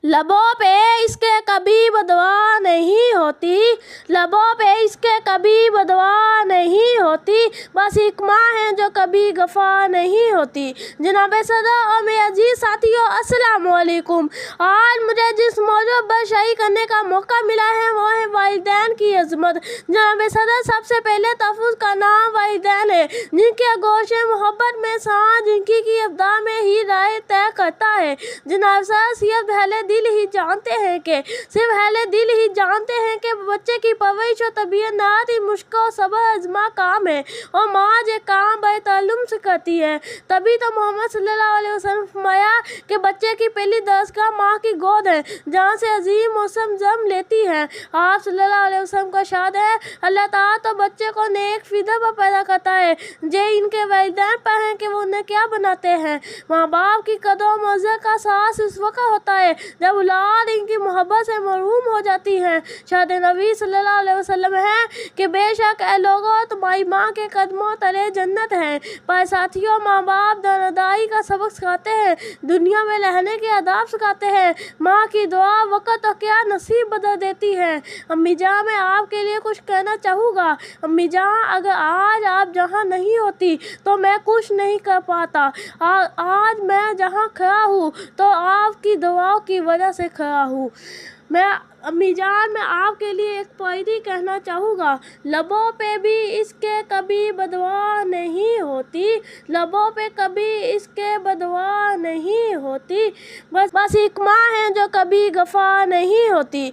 लबों पे इसके कभी बदवा नहीं होती, लबों पे इसके कभी बदवा नहीं होती, बस एक माँ है जो कभी गफा नहीं होती। जनाब सदर और मेरे अजीज साथियों, अस्सलाम वालेकुम। आज मुझे जिस मौजू पर शायरी करने का मौका मिला है वो है वालिदैन की अजमत। जनाब सदर, सबसे पहले तहफ़्फ़ुज़ का नाम वालिदैन है, जिनके गोशे मोहब्बत में सांस जिनकी की इब्तिदा में ही राह तय करता है। जनाब सदर, सिर्फ अहले दिल ही जानते हैं कि बच्चे की परवरिश और तबीयत नहायत ही मुश्किल और सब्र आज़मा काम है और माँ ये काम बड़े ताल्लुम से करती है। तभी तो मोहम्मद सल्लल्लाहु अलैहि वसल्लम ने फरमाया कि बच्चे की पहली दस्तगाह माँ की गोद है, जहाँ से अजीम मौसम जन्म लेती है। आप सल्लल्लाहु अलैहि वसल्लम का इरशाद है, अल्लाह ताला तो बच्चे को नेक फिदा पर पैदा करता है, ये इनके वालिदैन पर है कि वो उन्हें क्या बनाते हैं। माँ बाप की कदर और मौज़ा का एहसास उस वक्त होता है जब औलाद इनकी मोहब्बत से महरूम हो जाती है। शाद नबी सल्लल्लाहु अलैहि वसल्लम है कि बेशक ऐ लोगों, तुम्हारी माँ के कदमों तले जन्नत है। पर साथियों, माँ बाप दानादारी का सबक सिखाते हैं, दुनिया में रहने के आदाब सिखाते हैं। माँ की दुआ वक़्त और क्या नसीब बदल देती है। अम्मी जान, मैं आपके लिए कुछ कहना चाहूँगा। अम्मी जान, अगर आज आप जहाँ नहीं होती तो मैं कुछ नहीं कर पाता। आज मैं जहाँ खड़ा हूँ तो आपकी दुआओं की वजह से खड़ा हूँ। अम्मी जान, मैं आपके लिए एक पोयट्री कहना चाहूँगा। लबों पे भी इसके कभी बदवा नहीं होती, लबों पे कभी इसके बदवा नहीं होती, बस एक माँ है जो कभी गफा नहीं होती।